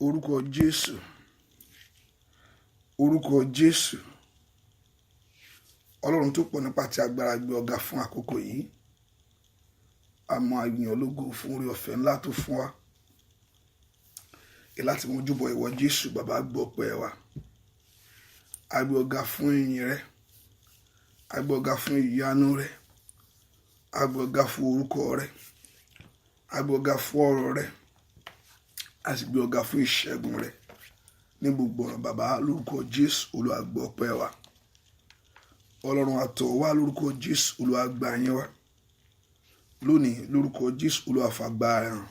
Orúkọ Jésù, orúkọ Jésù. Ọlọ́run tó pọ̀ nípa ti agbára gbé ọ̀gá fún àkókò yìí. Àmọ́ àyàn ológo fún orí ọ̀fẹ́ ńlá tó fún wa. Láti mójúbọ ìwọ Jésù, bàbá gbọ́ ọpẹ́ wa. A gbé ọ̀gá fún ìyìn rẹ. A gbé ọ̀gá fún ìyanu rẹ. A gbé ọ̀gá fún orúkọ rẹ. A gbé ọ̀gá fún ọ̀rọ̀ rẹ. A sì gbé ọ̀gá fún ìṣẹ́gun rẹ. Ní gbogbo ọ̀nà bàbá, lórúkọ Jésù, Olúwa gbọ́ ọpẹ́ wa. Ọlọ́run àtọ̀ wá lórúkọ Jésù, Olúwa gbà yín wa. Lónìí lórúkọ Jésù, Olúwa fàgbára hàn.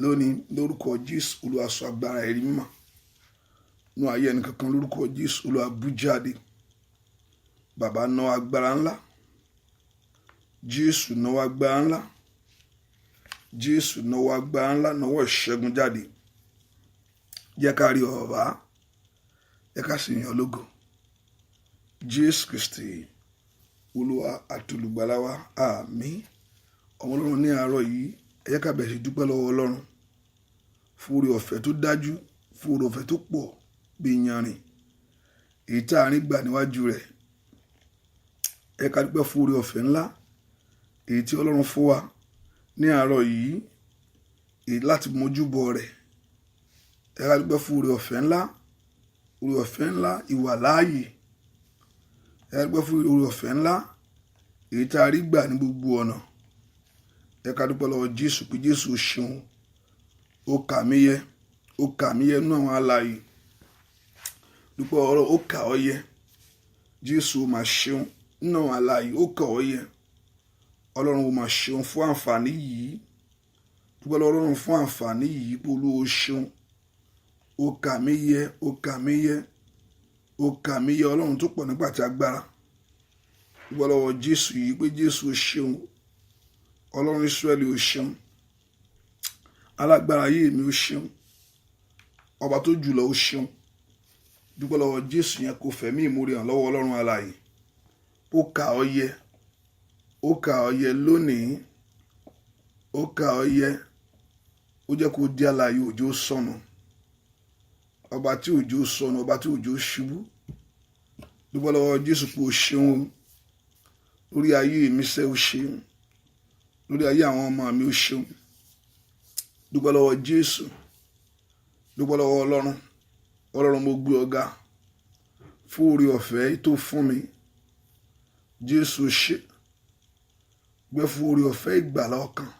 Lónìí lórúkọ Jésù, Olúwa sọ agbára ẹ̀rí mímọ́ nú ayé ẹnìkankan lórúkọ Jésù, Olúwa bú jáde. Bàbá náwó agbára ńlá. Jésù náwó agbára ńlá. Jésù náwó agbára ńlá, náwó ìṣẹ́gun jáde. Jẹ́ ká rí ọ̀bá, jẹ́ ká sì yìn lógo. Jésù Kristi, Olúwa àti olùgbàlà wa, àmín. Ọmọ Ọlọ́run ní àárọ̀ yìí, ẹ jẹ́ ká bẹ̀rẹ̀ sí dúpẹ́ lọ́wọ́ Ọlọ́run fún oore ọ̀fẹ́ tó dájú, fún oore ọ̀fẹ́ tó pọ̀ bí yanrìn èyí tá a rí gbà níwájú rẹ̀. Ẹ ká dúpẹ́ fún oore ọ̀fẹ́ ńlá èyí tí Ọlọ́run fún wa ní àárọ̀ yìí, èyí láti mójúbọ rẹ̀. Ẹ ká dúpẹ́ fún oore ọ̀fẹ́ ńlá ìwà láàyè. Ẹ ká dúpẹ́ fún oore ọ̀fẹ́ ńlá èyí tá a rí gbà ní gbogbo ọ̀nà. Ẹ ká dúpẹ́ lọ́wọ́ Jésù pé Jésù ṣeun, ó kà mí yẹ nínú àwọn alààyè. Dúpẹ́ ọ̀rọ̀ ó kà ọ́ yẹ. Jésù ó máa ṣeun nínú àwọn alààyè, ó kà ọ́ yẹ. Ọlọ́run ó máa ṣeun fún àǹfààní yìí. Dúpẹ́ lọ́wọ́ Ọlọ́run fún àǹfààní yìí pé Olúwa ó ṣeun. Ó kà mí yẹ, ó kà mí yẹ, ó kà mí yẹ. Ọlọ́run tó pọ̀ nípa ti agbára. Dúpẹ́ lọ́wọ́ Jésù yìí pé Jésù ó ṣeun. Ọlọ́run Ísírẹ́lì ó ṣeun. Alágbára ayé mi ó ṣeun. Ọba tó jùlọ ó ṣeun. Dúpẹ́ lọ́wọ́ Jésù yẹn kò fẹ̀mí ìmoore hàn lọ́wọ́ Ọlọ́run alààyè. Ó kà ọ́ yẹ. Ó kà ọ́ yẹ lónìí. Ó kà ọ́ yẹ. Ó jẹ́ kó di alààyè, òjò sọnù. Ọba tí òjò sọnù, ọba tí òjò ṣubú. Dúpẹ́ lọ́wọ́ Jésù pé ó ṣeun. Lórí ayé mi ṣe ó ṣeun. Lórí ayé àwọn ọmọ mi ó ṣeun. Dúpẹ́ lọ́wọ́ Jésù. Dúpẹ́ lọ́wọ́ Ọlọ́run. Ọlọ́run mo gbé ọ̀gá fún oore ọ̀fẹ́ tó fún mi. Jésù ṣe. Gbé fún oore ọ̀fẹ́ ìgbàlà ọkàn.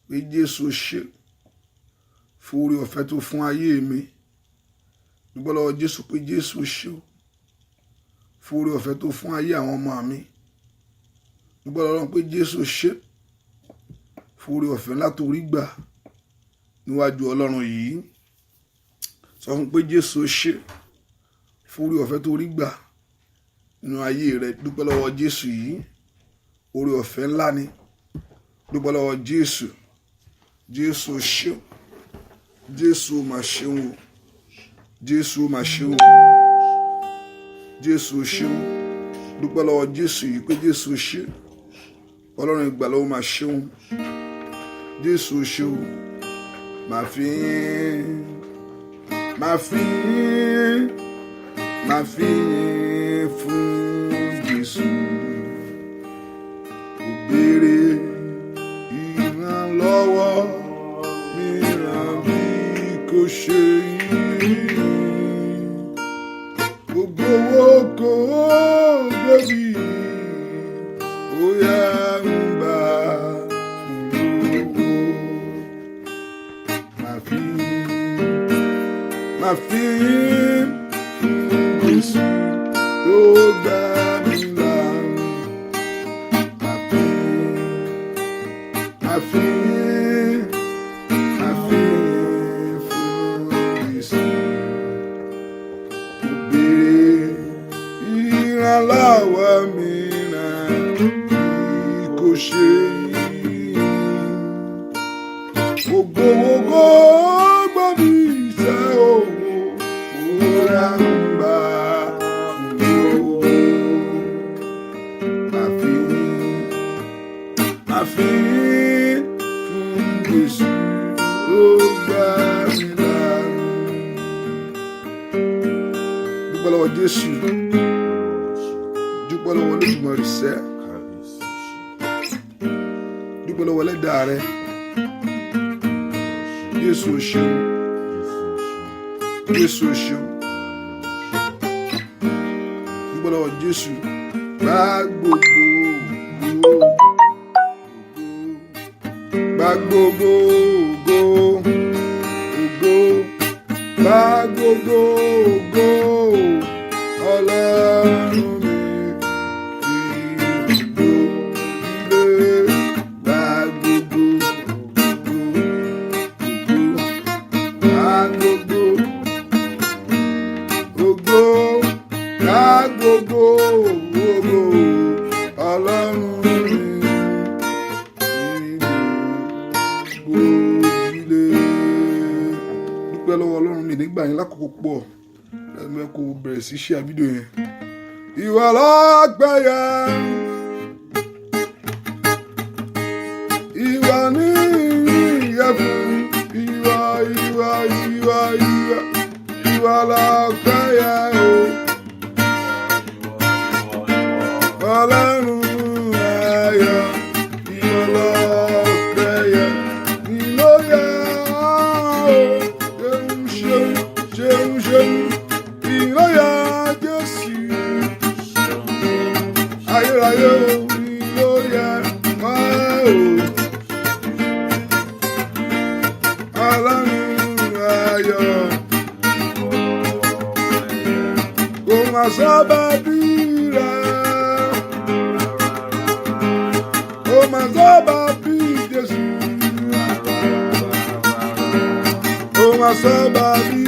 Pé Jésù ṣe. Fún oore ọ̀fẹ́ tó fún ayé mi. Dúpẹ́ lọ́wọ́ Jésù pé Jésù ṣe. Fún oore ọ̀fẹ́ tó fún ayé àwọn ọmọ mi. Dúpẹ́ lọ́wọ́ pé Jésù ṣe. Fún oore ọ̀fẹ́ ńlá tó rí gbà níwájú Ọlọ́run yìí. Sọ fún pé Jésù ṣe. Fún oore ọ̀fẹ́ tó rí gbà nínú ayé rẹ. Dúpẹ́ lọ́wọ́ Jésù yìí. Oore ọ̀fẹ́ ńlá ni. Dúpẹ́ lọ́wọ́ Jésù. Jésù ṣe. Jésù máa ṣeun o. Jésù máa ṣeun o. Jésù ṣeun. Dúpẹ́ lọ́wọ́ Jésù yìí pé Jésù ṣe. Ọlọ́run ìgbàlà ó máa ṣeun. Jésù ṣeun. Máa fi yìn fún Jésù. Kò béèrè ìrànlọ́wọ́ mìíràn bí kò ṣe yìí. Gbogbo owó kò gbòbí, ó yá ń bá owó. Máa fi Jésù tó gbà mí là. Máa fi fún Jésù. Kò béèrè ìrànlọ́wọ́ mìíràn bí kò ṣe yìí. Gbogbo owó gbọ́ mi ṣe òun. Máa fi fún Jésù. gbà mí là. Dúpẹ́ lọ́wọ́ Jésù, dúpẹ́ lọ́wọ́ Olódùmarè sẹ́, dúpẹ́ lọ́wọ́ Ẹlẹ́dàá rẹ. Jésù o ṣeun, Jésù o ṣeun. Dúpẹ́ lọ́wọ́ Jésù. Gba gbogbo ògo, gba gbogbo ògo, ògo, gba gbogbo ògo, Ọlọ́run mi. Lákòókò pọ̀ ẹgbẹ́ kò bẹ̀rẹ̀ sí ṣe àbídò yẹn. Ìwà lágbàáyà, ìwà ní ìyẹ̀fun, ìwà lágbàáyà o. Ọlọ́run ayọ̀, ìwà lágbàáyà, ìlóyà o. Ìlóyà Jésù, ayérayé o, ìlóyà wá o. Ọlọ́run ayọ̀, kò má sábà bí rẹ̀, kò má sábà bí Jésù, kò má sábà bí.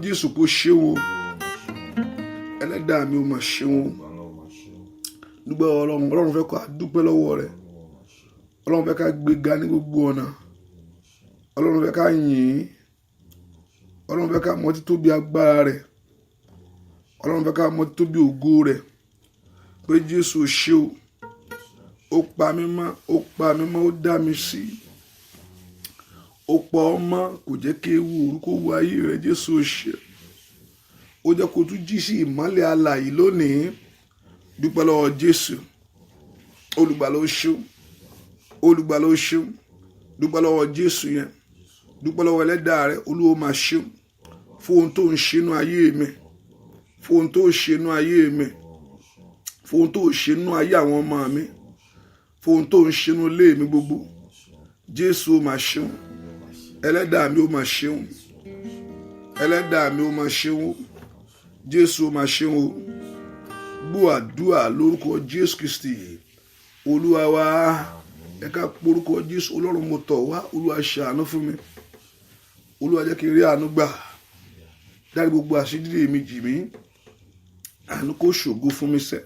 Jésù kò ṣeun, Ẹlẹ́dàá mi ò mà ṣeun. Dúpẹ́ Ọlọ́run fẹ́ ká dúpẹ́ lọ́wọ́ rẹ̀. Ọlọ́run fẹ́ ká gbéga ní gbogbo ọ̀nà. Ọlọ́run fẹ́ ká yìn. Ọlọ́run fẹ́ ká mọ títóbi agbára rẹ̀. Ọlọ́run fẹ́ ká mọ títóbi ògo rẹ̀. Pé Jésù ò ṣe o. Ó pa mí mọ́, ó pa mí mọ́, ó dá mi sí. Ó pa ọmọ, kò jẹ́ kí ewu orúkọ wo ayé rẹ̀. Jésù ò ṣe. Ó jẹ́ kó tún jí sí ìmọ́lẹ̀ alààyè lónìí. Dúpẹ́ lọ́wọ́ Jésù. Olùgbàlà ó ṣeun, olùgbàlà ó ṣeun. Dúpẹ́ lọ́wọ́ Jésù yẹn. Dúpẹ́ lọ́wọ́ Ẹlẹ́dàá rẹ̀. Olúwa máa ṣeun fún ohun tó ń ṣe nínú ayé mi, fún ohun tó ń ṣe nínú ayé mi, fún ohun tó ń ṣe nínú ayé àwọn ọmọ mi, fún ohun tó ń ṣe nínú ilé mi gbogbo. Jésù ó máa ṣeun. Ẹlẹ́dàá mi ó máa ṣeun. Ẹlẹ́dàá mi ó máa ṣeun. Jésù ó máa ṣeun o. Gbọ́ àdúrà lórúkọ Jésù Kristi. Olúwa wa, ẹ ká porúkọ Jésù. Ọlọ́run mo tọ̀ wá. Olúwa ṣàánú fún mi. Olúwa jẹ́ kí n rí àánú gbà. Dárí gbogbo àṣírí mi jì mí. Àánú kó ṣògo fún mi sẹ́.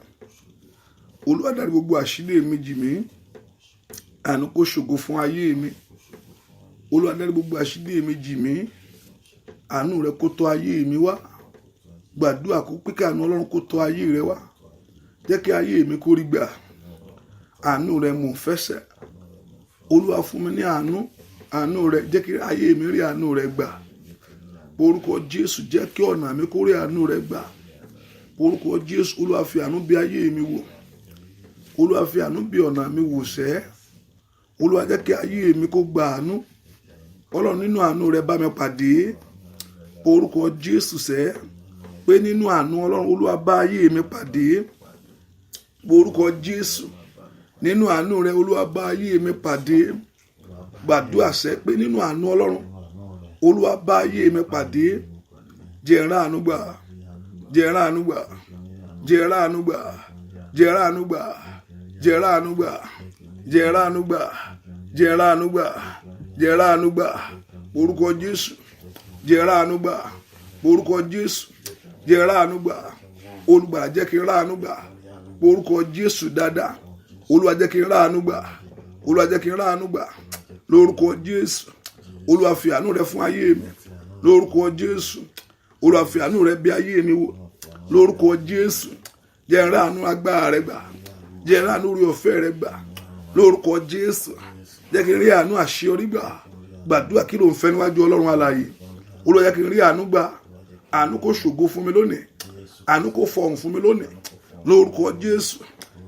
Olúwa dárí gbogbo àṣírí mi jì mí. Àánú kó ṣògo fún ayé mi. Olúwa dárí gbogbo àṣírí mi jì mí. Àánú rẹ kó tọ̀ ayé mi wá. Gbàdúrà kó pé kí àánú Ọlọ́run kó tọ̀ ayé rẹ wá. Jẹ́ kí ayé mi kó rí gbà. Àánú rẹ mò ń fẹsẹ̀. Olúwa fún mi ní àánú. Àánú rẹ jẹ́ kí ayé mi rí àánú rẹ gbà. orúkọ Jésù jẹ́ kí ọ̀nà mi kó rí àánú rẹ gbà. Orúkọ Jésù, Olúwa fi àánú bí ayé mi wò. Olúwa fi àánú bí ọ̀nà mi wò sẹ́. Olúwa jẹ́ kí ayé mi kó gba àánú. Ọlọ́run nínú àánú rẹ bá mi pàdé. Orúkọ Jésù sẹ́ pé nínú àánú Ọlọ́run, Olúwa bá ayé mi pàdé. Orúkọ Jésù, nínú àánú rẹ Olúwa bá ayé mi pàdé. Gbàdúrà sẹ́ pé nínú àánú Ọlọ́run, Olúwa bá ayé mi pàdé. Jẹ́ n rí àánú gbà, jẹ́ n rí àánú gbà, jẹ́ n rí àánú gbà, jẹ́ n rí àánú gbà, jẹ́ n rí àánú gbà, jẹ́ n rí àánú gbà, jẹ́ n rí àánú gbà, jẹ́ n rí àánú gbà. Orúkọ Jésù, jẹ́ n rí àánú gbà. Orúkọ Jésù, jẹ́ n rí àánú gbà. Olùgbàlà jẹ́ kí n rí àánú gbà. Orúkọ Jésù dáadáa. Olúwa jẹ́ kí n rí àánú gbà. Olúwa jẹ́ kí n rí àánú gbà. Lórúkọ Jésù, Olúwa fi àánú rẹ fún ayé mi. Lórúkọ Jésù, Olúwa fi àánú rẹ bí ayé mi wò. Lórúkọ Jésù, jẹ́ n rí àánú agbára rẹ gbà. Jẹ́ n rí àánú orí ọ̀fẹ́ rẹ gbà. Lórúkọ Jésù, jẹ́ kí n rí àánú àṣeyọrí gbà. Gbàdúrà kí ló ń fẹ́ níwájú Ọlọ́run alààyè. Olúwa jẹ́ kí n rí àánú gbà. Àánú kó ṣògo fún mi lónìí. Àánú kó fọhùn fún mi lónìí. Lórúkọ Jésù,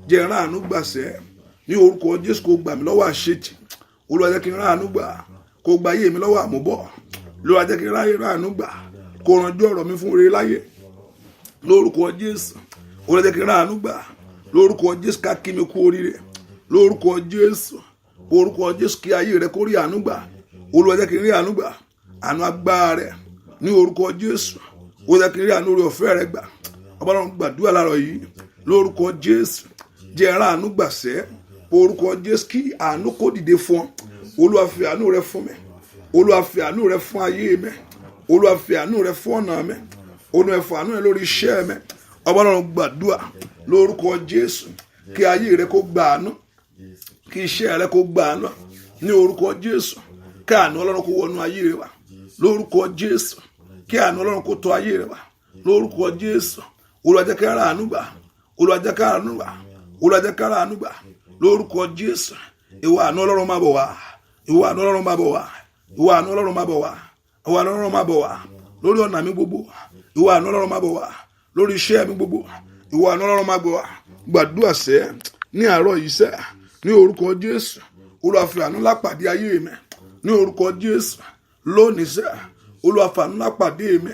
jẹ́ n rí àánú gbà sẹ́. Ní orúkọ Jésù, kó gbà mí lọ́wọ́ àṣetì. Olúwa jẹ́ kí n rí àánú gbà. Kó gba ayé mi lọ́wọ́ àmúbọ̀. Olúwa jẹ́ kí n rí àánú gbà. Kó ranjú ọ̀rọ̀ mi fún rere láyé. Lórúkọ Jésù, Olúwa jẹ́ kí n rí àánú gbà. Lórúkọ Jésù, ká kí mi kú oríire. Lórúkọ Jésù, orúkọ Jésù, kí ayé rẹ kó rí àánú gbà. Olúwa jẹ́ kí n rí àánú gbà. Àánú agbára rẹ ní orúkọ Jésù. Olúwa jẹ́ kí n rí àánú orí ọ̀fẹ́ rẹ gbà. Ọlọ́run gbàdúrà láàárọ̀ yìí. Lórúkọ Jésù, jẹ́ n rí àánú gbà sẹ́. Orúkọ Jésù, kí àánú kó dìde fún ọ. Olúwa fi àánú rẹ fún mi. Olúwa fi àánú rẹ fún ayé mi. Olúwa fi àánú rẹ fún ọ̀nà mi. Olúwa fi àánú rẹ lórí iṣẹ́ mi. Ọlọ́run gbàdúrà lórúkọ Jésù, kí ayé rẹ kó gba àánú. Kí iṣẹ́ rẹ kó gba àánú. Ní orúkọ Jésù, kí àánú Ọlọ́run kó wọnú ayé rẹ wá. Lórúkọ Jésù, kí àánú Ọlọ́run kó tọ̀ ayé rẹ wá. Lórúkọ Jésù, Olúwa jẹ́ kí a rí àánú gbà. Olúwa jẹ́ kí a rí àánú gbà. Olúwa jẹ́ kí a rí àánú gbà. Lórúkọ Jésù, ìwọ àánú Ọlọ́run máa bọ̀ wá. Ìwọ àánú Ọlọ́run máa bọ̀ wá. Ìwọ àánú Ọlọ́run máa bọ̀ wá. Ìwọ àánú Ọlọ́run máa bọ̀ wá. Lórí ọ̀nà mi gbogbo. Ìwọ àánú Ọlọ́run máa bọ̀ wá. Lórí iṣẹ́ mi gbogbo. Ìwọ àánú Ọlọ́run máa bọ̀ wá. Gbàdúrà sẹ́ ní àárọ̀ yìí sẹ́. Ní orúkọ Jésù, Olúwa fi àánú ńlá pàdé ayé mi. Ní orúkọ Jésù, lónìí sẹ́, Olúwa fi àánú ńlá pàdé mi.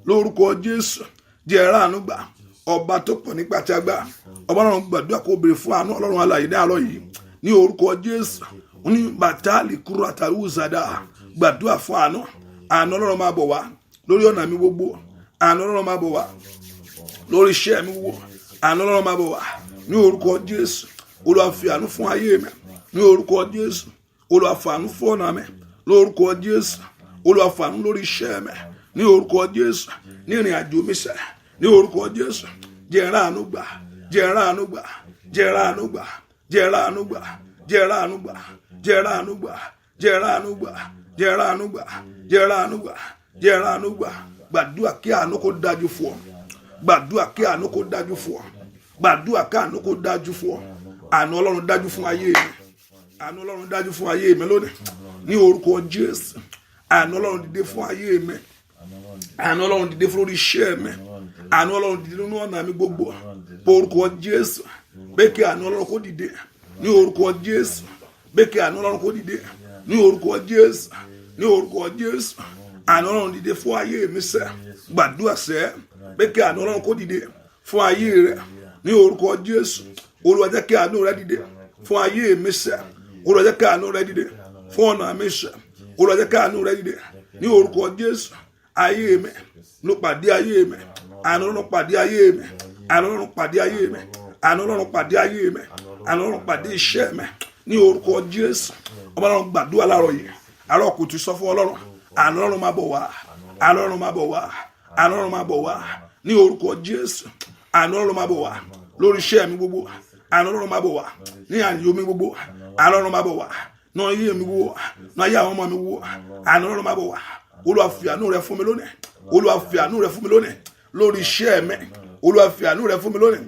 Lórúkọ Jésù, jẹ́ n rí àánú gbà. Ọba tó pọ̀ nípa ti agbára. Ọlọ́run gbàdúrà kó béèrè fún àánú Ọlọ́run alààyè ní àárọ̀ yìí. Ní orúkọ Jésù, ní bàtàlì kúrò àtàrú zàdá. Gbàdúrà fún àánú. Àánú Ọlọ́run máa bọ̀ wá. Lórí ọ̀nà mi gbogbo. Àánú Ọlọ́run máa bọ̀ wá. Lórí iṣẹ́ mi gbogbo. Àánú Ọlọ́run máa bọ̀ wá. Ní orúkọ Jésù, Olúwa fi àánú fún ayé mi. Ní orúkọ Jésù, Olúwa fi àánú fún ọ̀nà mi. Lórúkọ Jésù, Olúwa fi àánú lórí iṣẹ́ mi. Ní orúkọ Jésù, ní ìrìn àjò mi sẹ́. Ní orúkọ Jésù, jẹ́ n rí àánú gbà. Jẹ́ n rí àánú gbà. Jẹ́ n rí àánú gbà. Jẹ́ n rí àánú gbà. Jẹ́ n rí àánú gbà. Jẹ́ n rí àánú gbà. Jẹ́ n rí àánú gbà. Jẹ́ n rí àánú gbà. Jẹ́ n rí àánú gbà. Jẹ́ n rí àánú gbà. Gbàdúrà kí àánú kó dájú fún ọ. Gbàdúrà kí àánú kó dájú fún ọ. Gbàdúrà kí àánú kó dájú fún ọ. Àánú Ọlọ́run dájú fún ayé mi. Àánú Ọlọ́run dájú fún ayé mi lónìí. Ní orúkọ Jésù, àánú Ọlọ́run dìde fún ayé mi. Àánú Ọlọ́run dìde fún orí iṣẹ́ mi. Àánú Ọlọ́run dìde nínú ọ̀nà mi gbogbo. Orúkọ Jésù, bẹ́ẹ̀ kí àánú Ọlọ́run kó dìde. Ní orúkọ Jésù, bẹ́ẹ̀ kí àánú Ọlọ́run kó dìde. Ní orúkọ Jésù, ní orúkọ Jésù, àánú Ọlọ́run dìde fún ayé mi sẹ́. Gbàdúrà sẹ́, bẹ́ẹ̀ kí àánú Ọlọ́run kó dìde fún ayé rẹ. Ní orúkọ Jésù, Olúwa jẹ́ kí àánú rẹ dìde fún ayé mi sẹ́. Olúwa jẹ́ kí àánú rẹ dìde fún ọ̀nà mi sẹ́. Olúwa jẹ́ kí àánú rẹ dìde. Ní orúkọ Jésù, ayé mi ló pàdé ayé mi. Àánú Ọlọ́run pàdé ayé mi. Àánú Ọlọ́run pàdé ayé mi. Àánú Ọlọ́run pàdé ayé mi. Àánú Ọlọ́run pàdé iṣẹ́ mi. Ní orúkọ Jésù, ọba Ọlọ́run gbàdúrà láàárọ̀ yìí. Àárọ̀ kùtù sọ fún Ọlọ́run. Àánú Ọlọ́run máa bọ̀ wá. Àánú Ọlọ́run máa bọ̀ wá. Àánú Ọlọ́run máa bọ̀ wá. Ní orúkọ Jésù, àánú Ọlọ́run máa bọ̀ wá. Lórí iṣẹ́ mi gbogbo. Àánú Ọlọ́run máa bọ̀ wá. Ní àjò mi gbogbo. Àánú Ọlọ́run máa bọ̀ wá. Náà ayé mi gbogbo. Náà ayé àwọn ọmọ mi gbogbo. Àánú Ọlọ́run máa bọ̀ wá. Olúwa fi àánú rẹ fún mi lónìí. Olúwa fi àánú rẹ fún mi lónìí. Lórí iṣẹ́ mi. Olúwa fi àánú rẹ fún mi lónìí.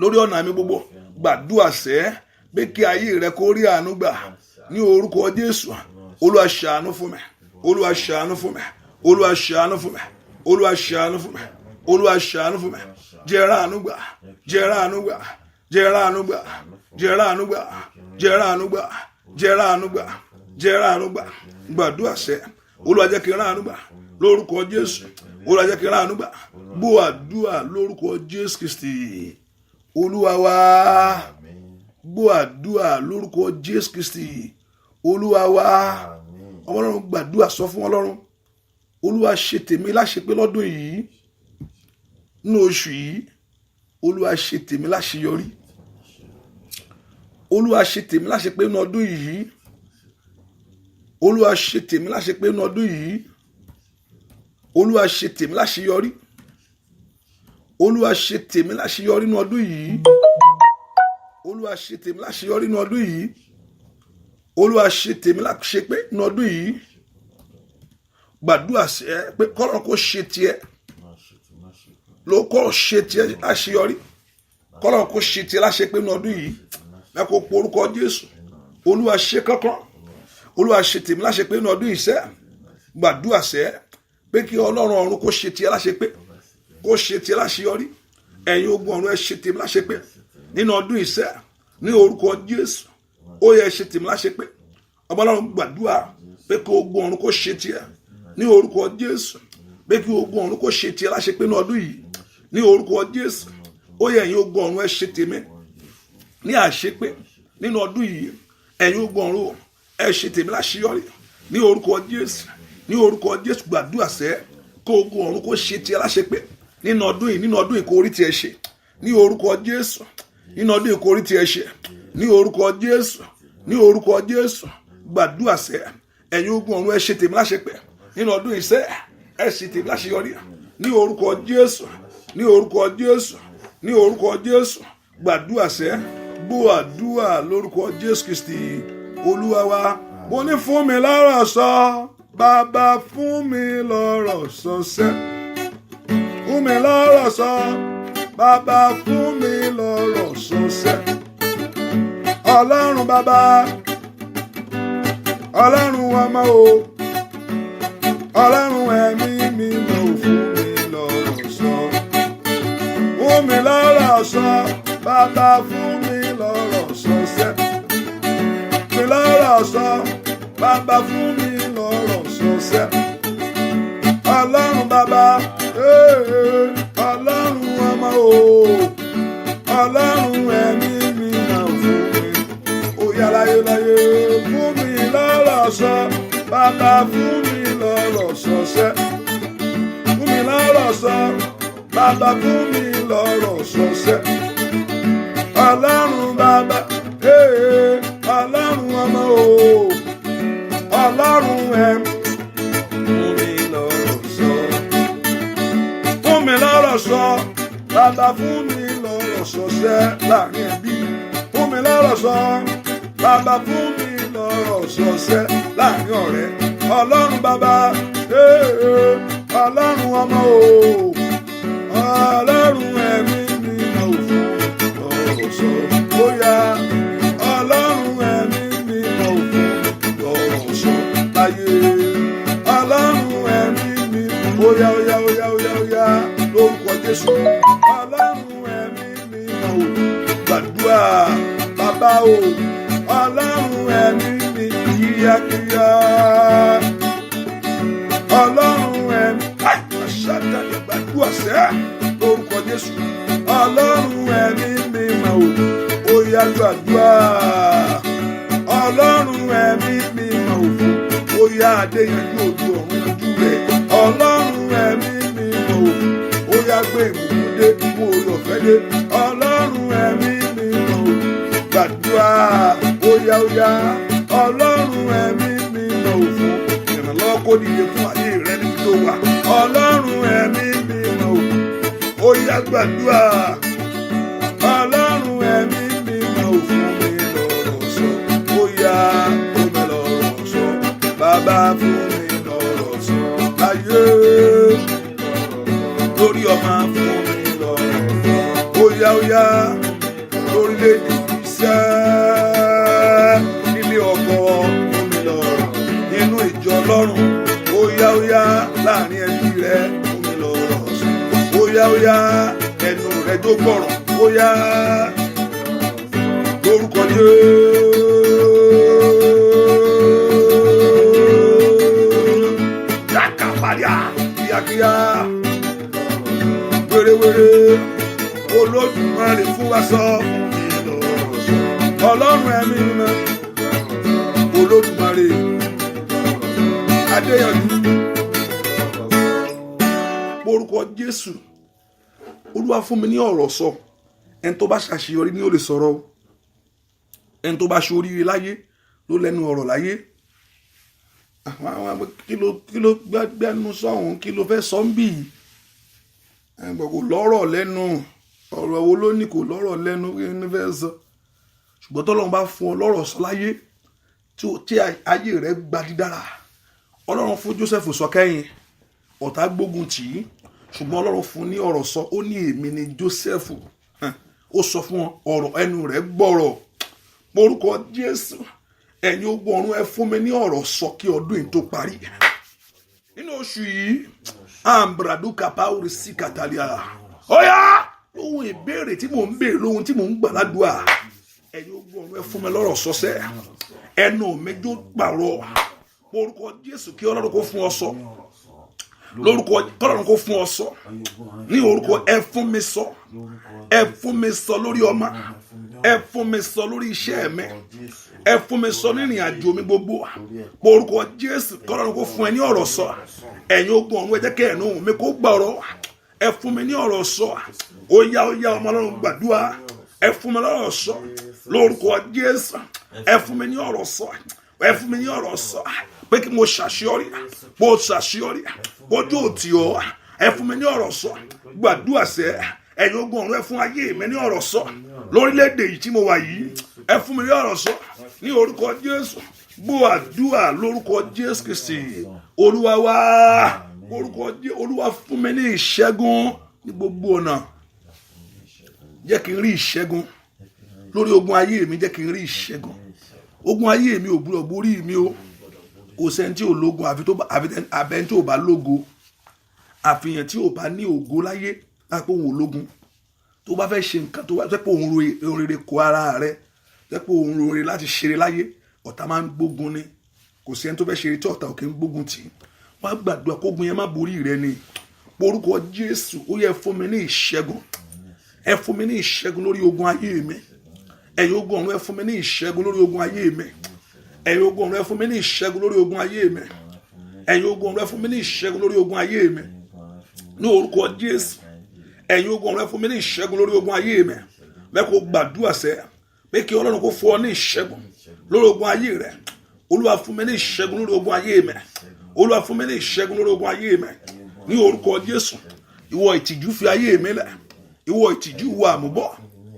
Lórí ọ̀nà mi gbogbo. Gbàdúrà sẹ́ pé kí ayé rẹ kó rí àánú gbà. Ní orúkọ Jésù, Olúwa ṣàánú fún mi. Olúwa ṣàánú fún mi. Olúwa ṣàánú fún mi, Olúwa ṣàánú fún mi, Olúwa ṣàánú fún mi, jẹ́ ráàánú gbà, jẹ́ ráàánú gbà, jẹ́ ráàánú gbà, jẹ́ ráàánú gbà, jẹ́ ráàánú gbà, jẹ́ ráàánú gbà, jẹ́ ráàánú gbà. Gbàdúrà sẹ́, Olúwa jẹ́ kí n ráàánú gbà lórúkọ Jésù, Olúwa jẹ́ kí n ráàánú gbà. Gbọ́ àdúrà lórúkọ Jésù Kristi Olúwa wa. Gbọ́ àdúrà lórúkọ Jésù Kristi Olúwa wa. Ọlọ́run gbàdúrà sọ fún Ọlọ́run, Olúwa ṣe tèmi láṣepé lọ́dún yìí, nínú oṣù yìí, Olúwa ṣe tèmi láṣeyọrí. Olúwa ṣe tèmi láṣepé nínú ọdún yìí. Olúwa ṣe tèmi láṣepé nínú ọdún yìí. Olúwa ṣe tèmi láṣeyọrí. Olúwa ṣe tèmi láṣeyọrí nínú ọdún yìí. Olúwa ṣe tèmi láṣeyọrí nínú ọdún yìí. Olúwa ṣe tèmi láṣepé nínú ọdún yìí. Gbàdúrà sí ẹ pé kọ́lọ́run kó ṣe tiẹ̀, ló kọ́ ṣe tiẹ̀ láṣeyọrí, kọ́lọ́run kó ṣe tiẹ̀ láṣepé nínú ọdún yìí. Ẹ kó porúkọ Jésù. Olúwa ṣe kankan, Olúwa ṣe tèmi láṣepé nínú ọdún yìí sẹ́. Gbàdúrà sẹ́ pé kí Ọlọ́run ọ̀run kó ṣe tiẹ̀ láṣepé, kó ṣe tiẹ̀ láṣeyọrí. Ẹ̀yin ogun ọ̀run ẹ ṣe tèmi láṣepé nínú ọdún yìí sẹ́, ní orúkọ Jésù. Ó yẹ ṣe tèmi láṣepé. Ọlọ́run gbàdúrà pé kí ogun ọ̀run kó ṣe tiẹ̀ ní orúkọ Jésù, pé kí ogun ọ̀run kó ṣe tiẹ̀ láṣepé ní ọdún yìí ní orúkọ Jésù. Ó yẹ ẹ̀yin ogun ọ̀run ẹ ṣe tèmi ní àṣepé nínú ọdún yìí. Ẹ̀yin ogun ọ̀run ẹ ṣe tèmi láṣeyọrí ní orúkọ Jésù, ní orúkọ Jésù. Gbàdúrà sẹ́ kí ogun ọ̀run kó ṣe tiẹ̀ láṣepé nínú ọdún yìí, nínú ọdún yìí kó rí tiẹ̀ ṣe ní orúkọ Jésù, nínú ọdún yìí kó rí tiẹ̀ ṣe ní orúkọ Jésù, ní orúkọ Jésù. Gbàdúrà sẹ́ ẹ̀yin ogun ọ̀run ẹ ṣe tèmi láṣepé nínú ọdún yìí sẹ́, ẹ ṣe tèmi láṣeyọrí ní orúkọ Jésù, ní orúkọ Jésù, ní orúkọ Jésù. Gbàdúrà sẹ́, gbọ́ àdúrà lórúkọ Jésù Kristi Olúwa wa. Mo ní fún mi lọ́rọ̀ sọ, Bàbá fún mi lọ́rọ̀ sọ sẹ́. Fún mi lọ́rọ̀ sọ, Bàbá fún mi lọ́rọ̀ sọ sẹ́. Ọlọ́run bàbá, Ọlọ́run ọmọ o, Ọlọ́run ẹ̀mí mímọ́ ò fún mi lọ́rọ̀ sọ. Fún mi lọ́rọ̀ sọ, Bàbá fún mi lọ́rọ̀ sọ sẹ́. Fún mi lọ́rọ̀ sọ, Bàbá fún mi lọ́rọ̀ sọ sẹ́. Ọlọ́run bàbá, Ọlọ́run ọmọ o, Ọlọ́run ẹ̀mí mímọ́ ò fún mi. Ó yá láyé láyé, fún mi lọ́rọ̀ sọ, Bàbá fún mi lọ́rọ̀ sọ sẹ́. Fún mi lọ́rọ̀ sọ, Bàbá fún mi lọ́rọ̀ sọ sẹ́. Ọlọ́run bàbá, Ọlọ́run ọmọ o, Ọlọ́run ẹ̀mí fún mi lọ́rọ̀ sọ. Fún mi lọ́rọ̀ sọ, Bàbá fún mi lọ́rọ̀ sọ sẹ́ láàrin ẹbí. Fún mi lọ́rọ̀ sọ, Bàbá fún mi lọ́rọ̀ sọ sẹ́ láàrin ọ̀rẹ́. Ọlọ́run bàbá, Ọlọ́run ọmọ o, Ọlọ́run ẹ̀mí mímọ́ ò fún mi lọ́rọ̀ sọ. Ó yá, Ọlọ́run ẹ̀mí mímọ́ ò fún mi lọ́rọ̀ sọ láyé. Ọlọ́run ẹ̀mí mímọ́, ó yá, ó yá, ó yá, ó yá, ó yá, lórúkọ Jésù. Ọlọ́run ẹ̀mí mímọ́ ò gbàdúrà bàbá o, Ọlọ́run ẹ̀mí mi kíákíá. Ọlọ́run ẹ̀mí àṣàdàlẹ̀ gbàdúrà sẹ́ lórúkọ Jésù. Ọlọ́run ẹ̀mí mímọ́ o, ó yá gbàdúrà. Ọlọ́run ẹ̀mí mímọ́ o, ó yá adéyanjú ojú ọ̀run ojú rẹ̀. Ọlọ́run ẹ̀mí mímọ́ o, ó yá gbé ìbùkún dé, mú orí ọ̀fẹ́ dé. Ọlọ́run ẹ̀mí mímọ́ o, gbàdúrà. Ó yá, ó yá, Ọlọ́run ẹ̀mí mímọ́ o, fún ìrànlọ́wọ́ kó dìde fún ayé rẹ níbi tó wà. Ọlọ́run ẹ̀mí mímọ́ o, ó yá gbàdúrà. Ọlọ́run ẹ̀mí mímọ́ o, fún mi lọ́rọ̀ sọ. Ó yá, fún mi lọ́rọ̀ sọ. Bàbá fún mi lọ́rọ̀ sọ. Láyé lórí ọmọ fún mi lọ́rọ̀ sọ. Ó yá, ó yá, lórílẹ̀-èdè iṣẹ́ nílé ọkọ fún mi lọ́rọ̀. Nínú ìjọ Ọlọ́run, ó yá, ó yá, láàrin ẹbí rẹ fún mi lọ́rọ̀ sọ. Óyá óyá ẹnu rẹ tó gbọ́rọ̀, óyá lórúkọ Jésù. Yàkàbàdìá kíákíá wérewére Olódùmarè fún wa sọ Ọlọ́run ẹ̀mí mímọ́ Olódùmarè Adéyanjú orúkọ Jésù. Olúwa fún mi ní ọ̀rọ̀ sọ. Ẹni tó bá ṣàṣeyọrí ni ó lè sọ̀rọ̀. Ẹni tó bá ṣoríire láyé ló lẹ́nu ọ̀rọ̀ láyé. Kí ló gbẹ́nu sọ̀hún, kí ló fẹ́ sọ ń bì í? Kò lọ́rọ̀ lẹ́nu. Ọ̀rọ̀ wo ló ní kò lọ́rọ̀ lẹ́nu kí ni fẹ́ sọ? Ṣùgbọ́n tọ́lọ́run bá fún ọ lọ́rọ̀ sọ láyé tí ayé rẹ̀ gba dídára. Ọlọ́run fún Joseph sọ kẹ́yìn, ọ̀tá gbógun tì í, ṣùgbọ́n Ọlọ́run fún ní ọ̀rọ̀ sọ. Ó ní èmi ni Joseph. Ó sọ fún ọ̀rọ̀ ẹnu rẹ̀ gbọ́rọ̀. Orúkọ Jésù. Ẹ̀yin ogun ọ̀run ẹ fún mi ní ọ̀rọ̀ sọ kí ọdún yìí tó parí. Nínú oṣù yìí ambraduka pauri sí katalia. Ọ̀yá lóhun ìbéèrè tí mò ń béèrè, lóhun tí mò ń gbà ládùúà. Ẹ̀yin ogun ọ̀run ẹ fún mi lọ́rọ̀ sọ́sẹ́. Ẹnu mi jó pàrọ̀. Orúkọ Jésù kí Ọlọ́run kó fún ọ sọ. Lórúkọ Ọlọ́run kó fún ọ sọ. Ní orúkọ ẹ fún mi sọ. Ẹ fún mi sọ lórí ọmọ. Ẹ fún mi sọ lórí iṣẹ́ mi. Ẹ fún mi sọ ní ìrìn àjò mi gbogbo. Orúkọ Jésù kí Ọlọ́run kó fún ẹ ní ọ̀rọ̀ sọ. Ẹ̀yin ogun ọ̀run ẹ jẹ́ kí ẹnu mi kó gbọ́rọ̀. Ẹ fún mi ní ọ̀rọ̀ sọ. Ó yá ọmọ Ọlọ́run gbàdúrà. Ẹ fún mi lọ́rọ̀ sọ. Lórúkọ Jésù. Ẹ fún mi ní ọ̀rọ̀ sọ. Ẹ fún mi ní ọ̀rọ̀ sọ. Pé kí mo ṣàṣeyọrí. Mo ṣàṣeyọrí. Ojú òtí ọ. Ẹ fún mi ní ọ̀rọ̀ sọ. Gbàdúrà sẹ́. Ẹ̀yin ogun ọ̀run ẹ fún ayé mi ní ọ̀rọ̀ sọ. Lórílẹ̀-èdè yìí tí mo wà yìí. Ẹ fún mi ní ọ̀rọ̀ sọ. Ní orúkọ Jésù. Gbọ́ àdúrà lórúkọ Jésù Kristi. Olúwa wá. Orúkọ Jésù. Olúwa fún mi ní ìṣẹ́gun ní gbogbo ọ̀nà. Jẹ́ kí n rí ìṣẹ́gun. Lórí ogun ayé mi jẹ́ kí n rí ìṣẹ́gun. Ogun ayé mi ò gbọdọ̀ borí mi o. Kò sẹ́ni tí ò lógun àbẹ́ni tí ò bá lógo. Àfihàn tí ò bá ní ògo láyé lápò òun ológun. Tó bá fẹ́ ṣe nǹkan tó bá fẹ́ pé òun rere kó ara rẹ̀, fẹ́ pé òun rere láti ṣeré láyé, ọ̀tá máa ń gbógun ni. Kò sẹ́ni tó fẹ́ ṣeré tí ọ̀tá ò kí ń gbógun tì. Wá gbàdúrà kógun yẹn má borí rẹ ni. Orúkọ Jésù ó yẹ fún mi ní ìṣẹ́gun. Ẹ fún mi ní ìṣẹ́gun lórí ogun ayé mi. Ẹ̀yin ogun ọ̀run ẹ fún mi ní ìṣẹ́gun lórí ogun ayé mi. Ẹ̀yin ogun ọ̀run ẹ fún mi ní ìṣẹ́gun lórí ogun ayé mi. Ẹ̀yin ogun ọ̀run ẹ fún mi ní ìṣẹ́gun lórí ogun ayé mi. Ní orúkọ Jésù. Ẹ̀yin ogun ọ̀run ẹ fún mi ní ìṣẹ́gun lórí ogun ayé mi. Bẹ́ẹ̀ kó gbàdúrà sẹ́. Pé kí Ọlọ́run kó fún ọ ní ìṣẹ́gun lórí ogun ayé rẹ. Olúwa fún mi ní ìṣẹ́gun lórí ogun ayé mi. Olúwa fún mi ní ìṣẹ́gun lórí ogun ayé mi. Ní orúkọ Jésù. Ìwọ ìtìjú fi ayé mi lẹ̀. Ìwọ ìtìjú, ìwọ àmúbọ̀.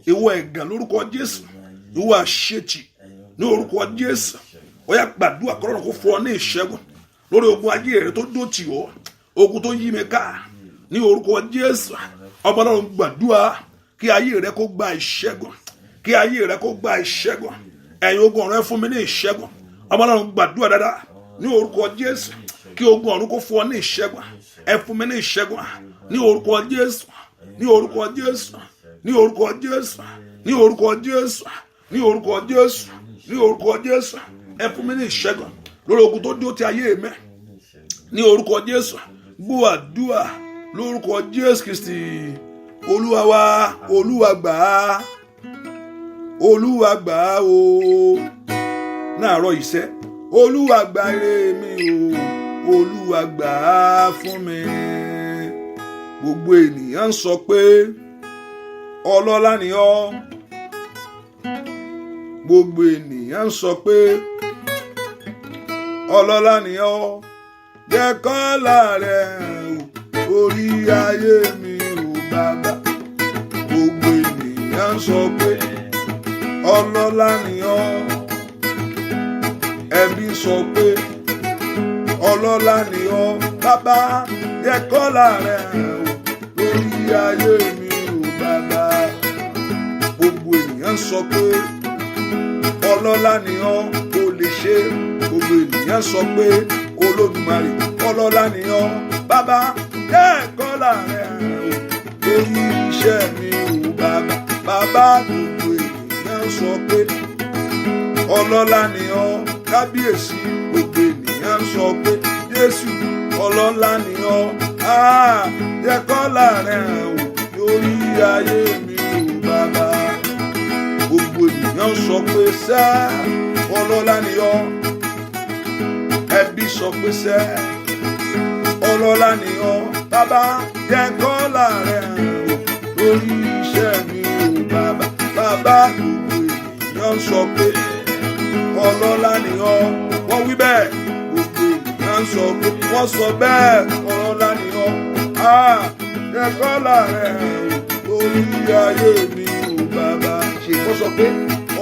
Ìwọ ẹ̀gàn lórúkọ Jésù. Ìwọ àṣetì ní orúkọ Jésù. Ó yá gbàdúrà kí Ọlọ́run kó fún ọ ní ìṣẹ́gun lórí ogun ayé rẹ tó dòtì ọ́. Ogun tó yí mi ká. Ní orúkọ Jésù. Ọba Ọlọ́run gbàdúrà kí ayé rẹ kó gba ìṣẹ́gun. Kí ayé rẹ kó gba ìṣẹ́gun. Ẹ̀yin ogun ọ̀run ẹ fún mi ní ìṣẹ́gun. Ọba Ọlọ́run gbàdúrà dáadáa. Ní orúkọ Jésù. Kí ogun ọ̀run kó fún ọ ní ìṣẹ́gun. Ẹ fún mi ní ìṣẹ́gun. Ní orúkọ Jésù. Ní orúkọ Jésù. Ní orúkọ Jésù. Ní orúkọ Jésù. Ní orúkọ Jésù. Ní orúkọ Jésù. Ẹ fún mi ní ìṣẹ́gun lórí ogun tó dó ti ayé mi. Ní orúkọ Jésù. Gbọ́ àdúrà lórúkọ Jésù Kristi. Olúwa wa, Olúwa gbà á. Olúwa gbà á o. Náàárọ̀ ìṣẹ́. Olúwa gbà ire mi o. Olúwa gbà á fún mi. Gbogbo ènìyàn sọ pé ọlọ́lá ni ọ́. Gbogbo ènìyàn sọ pé ọlọ́lá ni ọ́. Jẹ́ kọ́lá rẹ̀ orí ayé mi ò bàbá. Gbogbo ènìyàn sọ pé ọlọ́lá ni ọ́. Ẹbí sọ pé ọlọ́lá ni ọ́. Bàbá jẹ́ kọ́lá rẹ̀ orí ayé mi ò bàbá. Gbogbo ènìyàn sọ pé ọlọ́lá ni ọ́, kò lè ṣe. Gbogbo ènìyàn sọ pé Olódùmarè ọlọ́lá ni ọ́ bàbá jẹ́ kọ́lá rẹ̀ lórí iṣẹ́ mi ò bàbá. Bàbá gbogbo ènìyàn sọ pé ọlọ́lá ni ọ́ kábíyèsí, gbogbo ènìyàn sọ pé Jésù ọlọ́lá ni ọ́ jẹ́ kọ́lá rẹ̀ lórí ayé mi ò bàbá. Gbogbo ènìyàn sọ pé sẹ́ ọlọ́lá ni ọ́, ẹbí sọ pé sẹ́ ọlọ́lá ni ọ́ bàbá jẹ́ kọ́lá rẹ̀ lórí iṣẹ́ mi ò bàbá. Bàbá gbogbo ènìyàn sọ pé ọlọ́lá ni ọ́, wọ́n wí bẹ́ẹ̀. Gbogbo ènìyàn sọ pé wọ́n sọ bẹ́ẹ̀ ọlọ́lá ni ọ́ jẹ́ kọ́lá rẹ̀ lórí ayé mi ò bàbá. Ṣé wọ́n sọ pé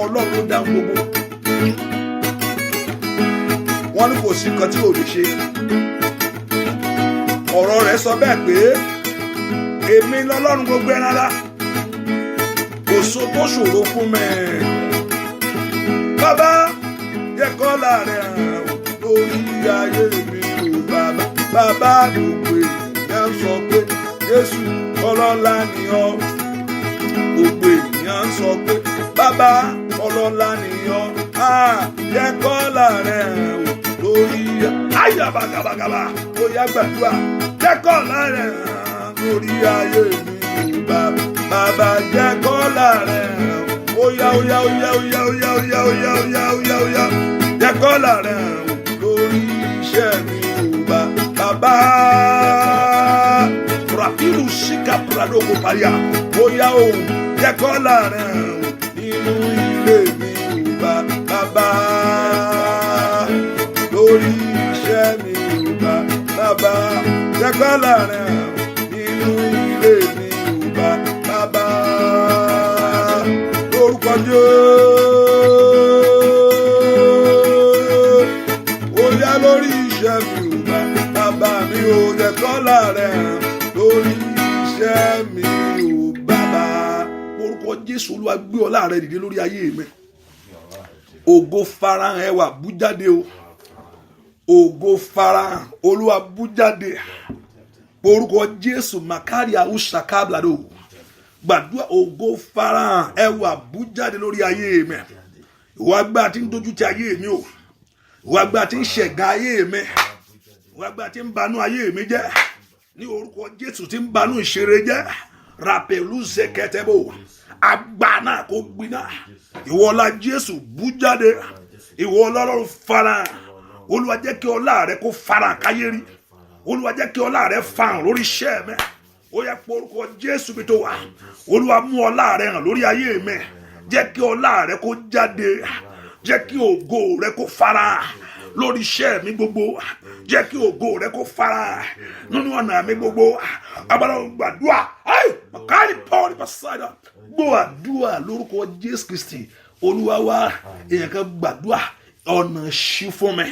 Ọlọ́run dá gbogbo, wọ́n ní kò sí nǹkan tí ò lè ṣe. Ọ̀rọ̀ rẹ̀ sọ bẹ́ẹ̀ pé èmi lọ́lọ́run gbogbo ẹran ara, kò so tó ṣòro fún mi. Bàbá jẹ́ kọ́lá rẹ̀ lórí ayé mi ò bàbá. Bàbá gbogbo ènìyàn sọ pé Jésù ọlọ́lá ni ọ́. Gbogbo ènìyàn sọ pé bàbá ọlọ́lá ni ọ́ jẹ́ kọ́lá rẹ̀ lórí ayabagabagaba. Ó yá gbàdúrà jẹ́ kọ́lá rẹ̀ lórí ayé mi bàbá. Bàbá jẹ́ kọ́lá rẹ̀ ó yá ó yá ó yá ó yá ó yá ó yá ó yá ó yá ó yá ó yá jẹ́ kọ́lá rẹ̀ lórí iṣẹ́ mi bàbá. Rapiru sika pradoko paria ó yá ó jẹ́ kọ́lá rẹ̀ nínú ilé mi bàbá. Lórí iṣẹ́ mi bàbá jẹ́ kọ́lá rẹ̀ nínú ilé mi bàbá. Lórúkọ Jésù ó yá lórí iṣẹ́ mi bàbá mi ò jẹ́ kọ́lá rẹ̀ lórí iṣẹ́ mi bàbá. Lórúkọ Jésù Olúwa gbé ọlá rẹ̀ dìde lórí ayé mi. Ògo farahàn ẹwà bú jáde o. Ògo farahàn Olúwa bú jáde. Orúkọ Jésù Makari Aushakablado. Gbàdúrà ògo farahàn ẹwà bú jáde lórí ayé mi. Ìwà agbára tí ń dojú ti ayé mi o. Ìwà agbára tí ń ṣẹ̀gàn ayé mi. Ìwà agbára tí ń banú ayé mi jẹ́. Ní orúkọ Jésù tí ń banú ìṣeré jẹ́. Rapelu zeketebo. Agbára náà kó gbiná. Ìwọ ọlá Jésù bú jáde. Ìwọ Ọlọ́run farahàn. Olúwa jẹ́ kí ọlá rẹ kó farahàn káyé rí. Olúwa jẹ́ kí ọlá rẹ farahàn lórí iṣẹ́ mi. Ó yẹ pé orúkọ Jésù bí tó wà. Olúwa mú ọlá rẹ hàn lórí ayé mi. Jẹ́ kí ọlá rẹ kó jáde. Jẹ́ kí ògo rẹ kó farahàn lórí iṣẹ́ mi gbogbo. Jẹ́ kí ògo rẹ kó farahàn nínú ọ̀nà mi gbogbo. Agbára gbàdúrà. Makari Paul Pasada. Gbọ́ àdúrà lórúkọ Jésù Kristi. Olúwa wa èèyàn kan gbàdúrà ọ̀nà ṣí fún mi.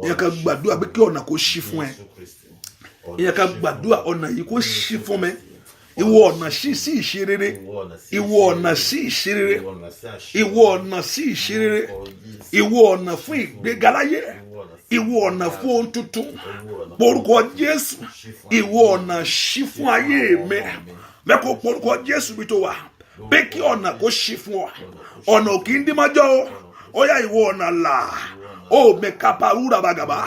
Èèyàn kan gbàdúrà pé kí ọ̀nà kó ṣí fún ẹ. Èèyàn kan gbàdúrà ọ̀nà yìí kó ṣí fún mi. Ìwọ ọ̀nà sí ìṣerere. Ìwọ ọ̀nà sí ìṣerere. Ìwọ ọ̀nà sí ìṣerere. Ìwọ ọ̀nà fún ìgbéga láyé. Ìwọ ọ̀nà fún ohun tuntun. Porúkọ Jésù. Ìwọ ọ̀nà ṣí fún ayé mi. Mẹ́kọ̀ọ́ porúkọ Jésù bí tó wà. Pé kí ọ̀nà kó ṣí fún ọ. Ọ̀nà ò kì í dín májọ́ o. Ó yá ìwọ ọ̀nà là. Ó mẹ́kàpá wúrà bàgàbà.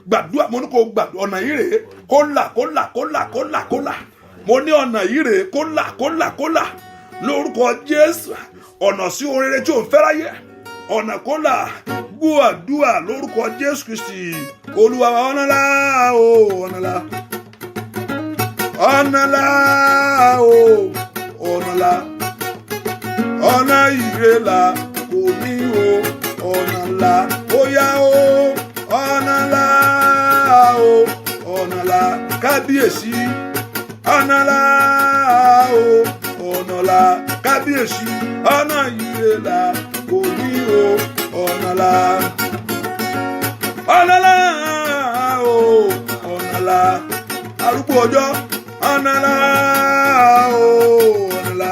Gbàdúrà mo ní kó gbàdúrà ọ̀nà yìí rèé. Kó là kó là kó là kó là kó là. Mo ní ọ̀nà yìí rèé kó là kó là kó là. Lórúkọ Jésù. Ọ̀nà sí ohun rere tí ò ń fẹ́ láyé. Ọ̀nà kó là. Gbọ́ àdúrà lórúkọ Jésù Kristi. Olúwa wa ọ̀nà là o ọ̀nà là. Ọ̀nà là o ọ̀nà là. Ọ̀nà ire là kò ní o ọ̀nà là. Ó yá o ọ̀nà là o ọ̀nà là. Kábíyèsí ọ̀nà là o ọ̀nà là. Kábíyèsí ọ̀nà ire là kò ní o ọ̀nà là. Ọ̀nà là o ọ̀nà là. Arúgbó ọjọ́ ọ̀nà là o ọ̀nà là.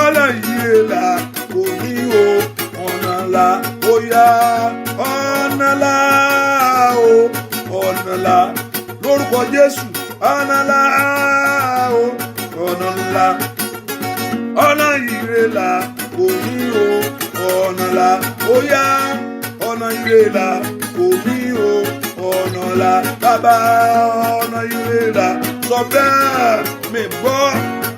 Ọ̀nà ire là kò ní o ọ̀nà là. Ó yá ọ̀nà là. ọ̀nà ńlá lórúkọ Jésù ọ̀nà ńlá o ọ̀nà ńlá ọ̀nà ire là kò ní o ọ̀nà ńlá ó yá ọ̀nà ire là kò ní o ọ̀nà ńlá bàbá ọ̀nà ire là sọ bẹ́ẹ̀ mi gbọ́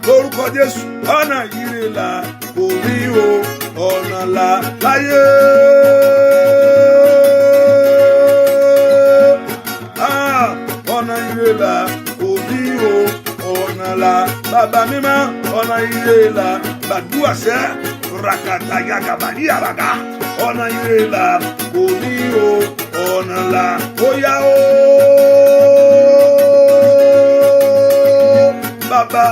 lórúkọ Jésù ọ̀nà ire là kò ní o ọ̀nà ńlá láyé. Ọ̀nà ire là kò ní o ọ̀nà ńlá bàbá mímọ́ ọ̀nà ire là gbàdúrà sẹ́ rakata yagaba ní àràgà ọ̀nà ire là kò ní o ọ̀nà ńlá ó yá o bàbá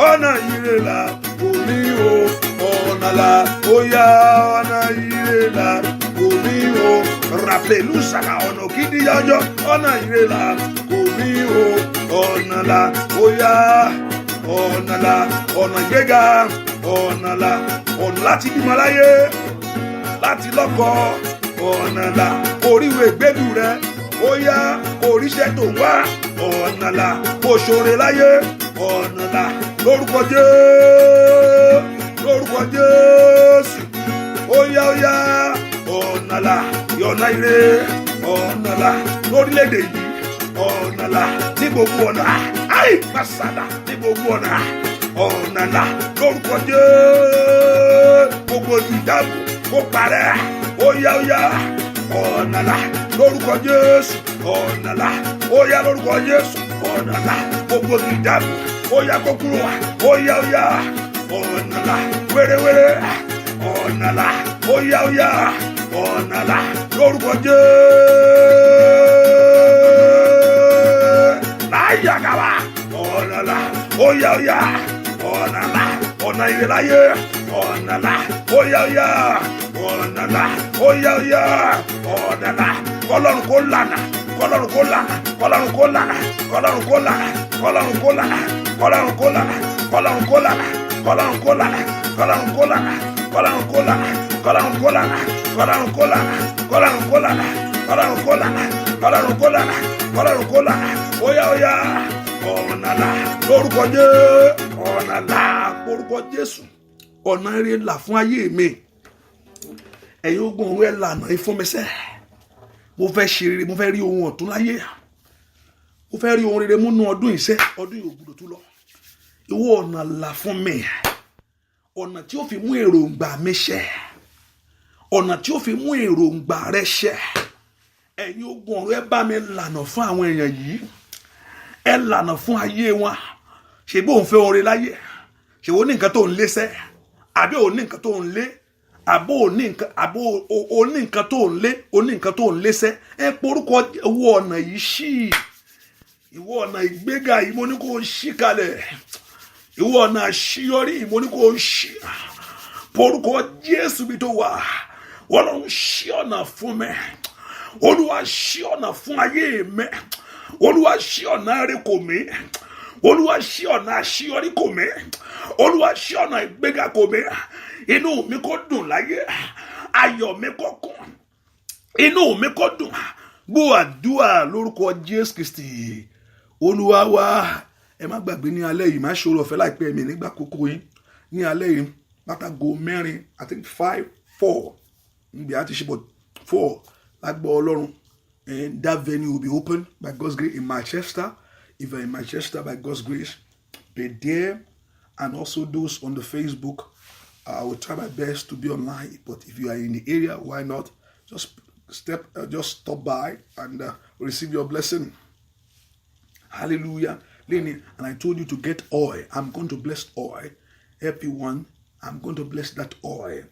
ọ̀nà ire là kò ní o ọ̀nà ńlá ó yá ọ̀nà ire là kò ní o rapelu saka ọ̀nà òkìdí yọjọ́ ọ̀nà ire là kò ní o ọ̀nà ńlá ó yá ọ̀nà ńlá ọ̀nà ìgbéga ọ̀nà ńlá ọ̀nà láti bímọ láyé láti lọ́kọ ọ̀nà ńlá oríwé gbẹ́dù rẹ ó yá oríṣẹ́ tó wá ọ̀nà ńlá oṣoore láyé ọ̀nà ńlá lórúkọ Jésù ó yá ọ̀nà ńlá ọ̀nà ire ọ̀nà ńlá lórílẹ̀‐èdè yìí ọ̀nà ńlá ní gbogbo ọ̀nà pàṣàdà ní gbogbo ọ̀nà ọ̀nà ńlá lórúkọ Jésù gbogbo ìdáàbò kó parẹ́ ó yá ọ̀nà ńlá lórúkọ Jésù ọ̀nà ńlá ó yá lórúkọ Jésù ọ̀nà ńlá gbogbo ìdáàbò ó yá kó kúrò wá ó yá ọ̀nà ńlá wérewére ọ̀nà ńlá ó yá ọ̀nà ńlá lórúkọ Jésù láyàgàwá ọ̀nà ńlá ó yá ọ̀nà ńlá ọ̀nà ìrẹ̀láyé ọ̀nà ńlá ó yá ọ̀nà ńlá ó yá ọ̀nà ńlá kọlọ́run kó lànà kọlọ́run kó lànà kọlọ́run kó lànà kọlọ́run kó lànà kọlọ́run kó lànà kọlọ́run kó lànà kọlọ́run kó lànà kọlọ́run kó lànà kọlọ́run kó lànà kọlọ́run kó lànà kọlọ́run kó lànà kọlọ́run kó lànà kọlọ́run kó lànà kọlọ́run kó lànà kọlọ́run kó lànà kọlọ́run kó lànà ó yá ọ̀nà ńlá lórúkọ Jésù ọ̀nà ńlá lórúkọ Jésù ọ̀nà ire là fún ayé mi ẹ̀yin ogun òun ẹ̀ lànà ìfúnmisẹ́ mo fẹ́ ṣe rere mo fẹ́ rí ohun ọ̀tún láyé mo fẹ́ rí ohun rere múnú ọdún iṣẹ́ ọdún yóò gbọdọ̀ tó lọ ìwọ ọ̀nà là fún mi ọ̀nà tí ó fi mú èròǹgbà mi ṣẹ ọ̀nà tí ó fi mú èròǹgbà rẹ ṣẹ ẹ̀yin ogun ọ̀rọ̀ ẹ bá mi lànà fún àwọn èèyàn yìí ẹ lànà fún ayé wọn ṣe bó ń fẹ́ oore láyé ṣe wo ní nǹkan tó ń lé sẹ́ àbí ò ní nǹkan tó ń lé àbó ò ní nǹkan tó ń lé ò ní nǹkan tó ń lé sẹ́ ẹ porúkọ ìwọ ọ̀nà yìí ṣí ìwọ ọ̀nà ìgbéga yìí mo ní kó ṣí kalẹ̀ ìwọ ọ̀nà àṣeyọrí yìí mo ní kó ṣí porúkọ Jésù bí tó wà wọ́n lọ ń ṣí ọ̀nà fún mi Olúwa ṣí ọ̀nà fún ayé mi Olúwa ṣí ọ̀nà rere kò mí Olúwa ṣí ọ̀nà àṣeyọrí kò mí Olúwa ṣí ọ̀nà ìgbéga kò mí inú mi kó dùn láyé ayọ̀ mi kó kún inú mi kó dùn gbọ́ àdúrà lórúkọ Jésù Kristi Olúwa wa ẹ má gbàgbé ní alẹ́ yìí má ṣòro ọ̀fẹ́ láìpẹ́ mi nígbà kókó yìí ní alẹ́ yìí pátágó mẹ́rin I think 4 níbi àti ṣe bọ̀ 4 lágbọ́ Ọlọ́run and that venue will be open by God's grace in Manchester. If you're in Manchester, by God's grace, be there. And also those on the Facebook, I will try my best to be online. But if you are in the area, why not? Just stop by and receive your blessing. Hallelujah. Lenny, and I told you to get oil. I'm going to bless oil. Everyone, I'm going to bless that oil.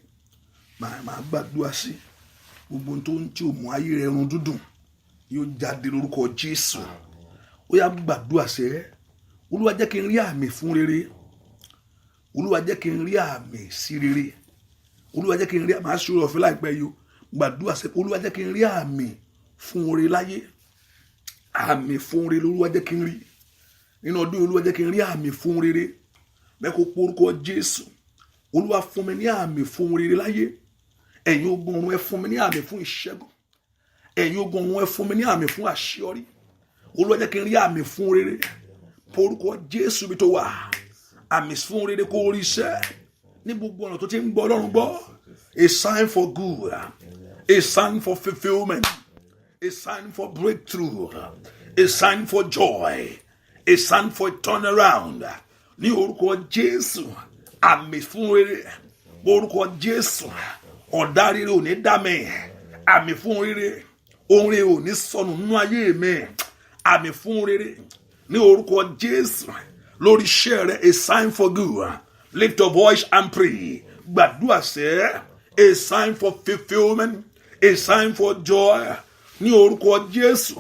My gbàdúrà sí gbogbo tó ń tí o mú ayé rẹ run dúdùn yóò jáde lórúkọ Jésù. Ó yá gbàdúrà sẹ́ Olúwa jẹ́ kí n rí àmì fún rere. Olúwa jẹ́ kí n rí àmì sí rere. Olúwa jẹ́ kí n rí àmì aṣọ ọ̀fẹ́ láìpẹ́ yìí gbàdúrà sẹ́ Olúwa jẹ́ kí n rí àmì fún rere láyé. Àmì fún rere Olúwa jẹ́ kí n rí. Nínú ọdún Olúwa jẹ́ kí n rí àmì fún rere. Mẹ́kò porúkọ Jésù. Olúwa fún mi ní àmì fún rere láyé. Ẹ̀yin ogun ọ̀run ẹ fún mi ní àmì fún ìṣẹ́gun. Ẹ̀yin ogun ọ̀run ẹ fún mi ní àmì fún àṣeyọrí. Olúwa jẹ́ kí n rí àmì fún rere orúkọ Jésù bí tó wà. Àmì fún rere kó rí iṣẹ́ ní gbogbo ọ̀nà tó ti ń gbọ́ Ọlọ́run gbọ́. A sign for good, a sign for fulfillment, a sign for breakthrough, a sign for joy, a sign for turnaround. Ní orúkọ Jésù, àmì fún rere. Orúkọ Jésù, ọ̀dá rere ò ní dá mi. Àmì fún rere, ohun rere ò ní sọnù nínú ayé mi. Àmì fún rere ní orúkọ Jésù lórí iṣẹ́ rẹ. A sign for good. Lift your voice and pray. Gbàdúrà sẹ́. A sign for fulfillment, a sign for joy. Ní orúkọ Jésù,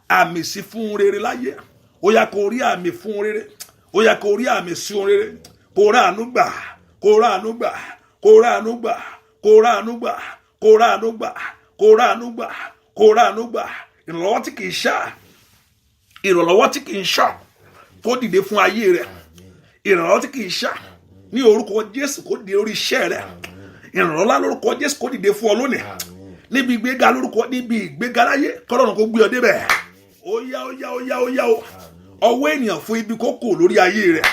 àmì sí fún rere láyé. Ó yá kó rí àmì fún rere. Ó yá kó rí àmì sí fún rere. Kó rà àánú gbà, kó rà àánú gbà, kó rà àánú gbà, kó rà àánú gbà, kó rà àánú gbà, kó rà àánú gbà, kó rà àánú gbà. Ìrànlọ́wọ́ tí kì í ṣá. Ìrànlọ́wọ́ tí kì í ṣá. Kó dìde fún ayé rẹ. Ìrànlọ́wọ́ tí kì í ṣá. Ní orúkọ Jésù kó dìde lórí iṣẹ́ rẹ. Ìrànlọ́wọ́ lórúkọ Jésù kó dìde fún ọ lónìí. Níbi ìgbéga lórúkọ níbi ìgbéga láyé kọ́lọ́run kó gbé ọ débẹ̀. Ó yá o. Ọwọ́ ènìyàn fún ibi kó kò lórí ayé rẹ̀.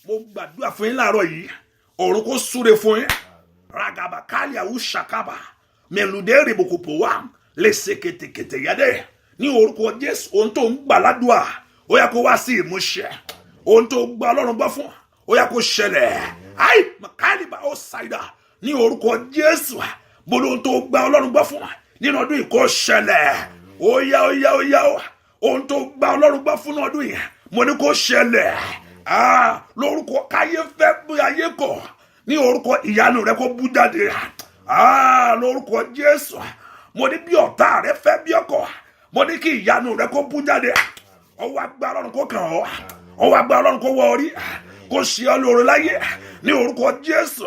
Mo gbàdúrà fún yín láàárọ̀ yìí. Ọ̀run kó súre fún yín. Ragaba kalia ushakaba. Meludere bokopo wa. Lese ketekete yade. Ní orúkọ Jésù ohun tó ń gbà ládùá. Ó yá kó wá sí ìmúṣẹ. Ohun tó gbà Ọlọ́run gbà fún. Ó yá kó ṣẹlẹ̀. Ai makaliba o saida. Ní orúkọ Jésù bolo tó gba Ọlọ́run gbà fún nínú ọdún yìí kó ṣẹlẹ̀. Ó yá ohun tó gba Ọlọ́run gbà fún ọdún yìí mo ní kó ṣẹlẹ̀. Lórúkọ káyé fẹ́ bí ayé kọ̀. Ní orúkọ ìyanu rẹ kó bú jáde. Lórúkọ Jésù mo ní bí ọ̀tá rẹ fẹ́ bí ọkọ̀. Mo ní kí ìyanu rẹ kó bú jáde. Ọwọ́ agbára Ọlọ́run kó kàn ọ́. Ọwọ́ agbára Ọlọ́run kó wọ orí. Kó ṣe ọ́ lóore láyé. Ní orúkọ Jésù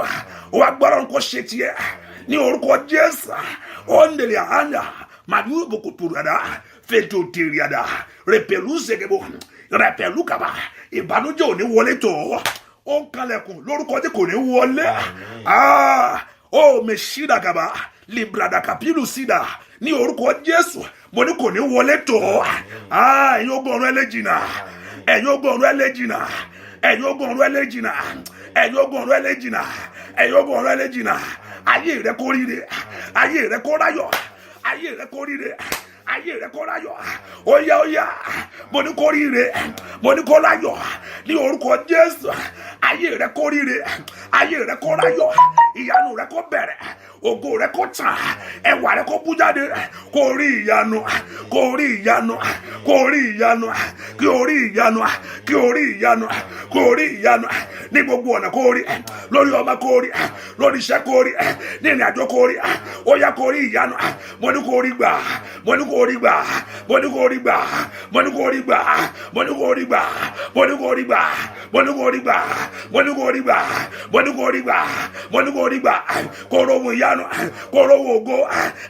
ọwọ́ agbára Ọlọ́run kó ṣe tiẹ̀. Ní orúkọ Jésù ondele anda madu bokuturada feto tiriada repelu segebo repelu kaba ìbànújẹ́ ò ní wọlé tó ó ń kalẹ̀kùn lórúkọ tí kò ní wọlé. Meshida kaba librada kapilu sida ní orúkọ Jésù mo ní kò ní wọlé tó. Ẹ̀yin ogun ọ̀run ẹlẹ́jìnà, ẹ̀yin ogun ọ̀run ẹlẹ́jìnà, ẹ̀yin ogun ọ̀run ẹlẹ́jìnà, ẹ̀yin ogun ọ̀run ẹlẹ́jìnà, ẹ̀yin ogun ọ̀run ẹlẹ́jìnà. Ayé rẹ kó ríre, ayé rẹ kó ráyọ̀, ayé rẹ kó ríre, ayé rẹ kó ráyọ̀. Ó yá mo ní kó ríre, mo ní kó ráyọ̀. Ní orúkọ Jésù ayé rẹ kó ríre, ayé rẹ kó ráyọ̀. Ìyanu rẹ kó bẹ̀rẹ̀, ògo rẹ kó tàn, ẹwà rẹ kó bú jáde. Kó rí ìyanu, kó rí ìyanu, kó rí ìyanu, kó rí ìyanu, kó rí ìyanu, kó rí ìyanu. Ní gbogbo ọ̀nà kó rí, lórí ọmọ kó rí, lórí iṣẹ́ kó rí, ní ìrìn àjò kó rí. Ó yá kó rí ìyanu. Mo ní kó rí gbà, mo ní kó rí gbà, mo ní kó rí gbà, mo ní kó rí gbà, mo ní kó rí gbà, mo ní kó rí gbà, mo ní kó rí gbà, mo ní kó rí gbà, mo ní kó rí gbà, mo ní kó rí gbà. Kó rówó ìyanu, kó rówó ògo,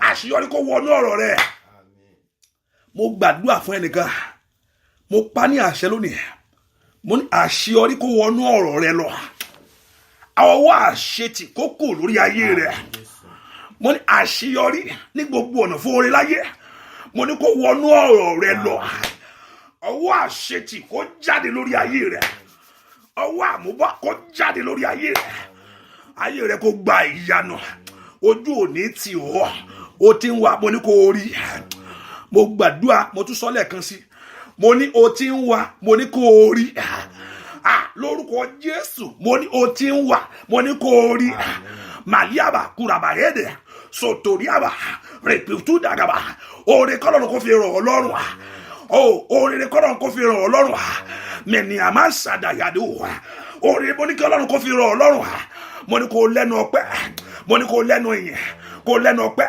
àṣeyọrí kó wọnú ọ̀rọ̀ rẹ̀. Mo gbàdúrà fún ẹnìkan, mo pa ní àṣẹ lónìí. Mo ní àṣeyọrí kó wọnú ọ̀rọ̀ rẹ̀ lọ. Ọwọ́ àṣetì kó kò lórí ayé rẹ̀. Mo ní àṣeyọrí ní gbogbo ọ̀nà fún oore láyé. Mo ní kó wọnú ọ̀rọ̀ rẹ̀ lọ. Ọwọ́ àṣetì kó jáde lórí ayé rẹ̀. Ọwọ́ àmúbọ̀ kó jáde lórí ayé rẹ̀. Ayé rẹ̀ kó gba ìyanu. Ojú òní tì ọ́. Ó ti ń wá, mo ní kó rí. Mo gbàdúrà, mo tún sọ lẹ́ẹ̀kan sí. Mo ní ó ti ń wá, mo ní kó rí. Lórúkọ Jésù mo ní ó ti ń wá, mo ní kó rí. Màlíàbà kùràbàyédè sòtòríàbà rèpìtúdàgàbà. Oore kọ́lọ́run kó fi rọ̀ ọ́ lọ́rùn. Oore kọ́lọ́run kó fi rọ̀ ọ́ lọ́rùn. Mẹ̀ni àmà ṣàdàyàdó. Oore mo ní kọ́lọ́run kó fi rọ̀ ọ́ lọ́rùn. Mo ní kó lẹ́nu ọpẹ́, mo ní kó lẹ́nu ìyìn, kó lẹ́nu ọpẹ́,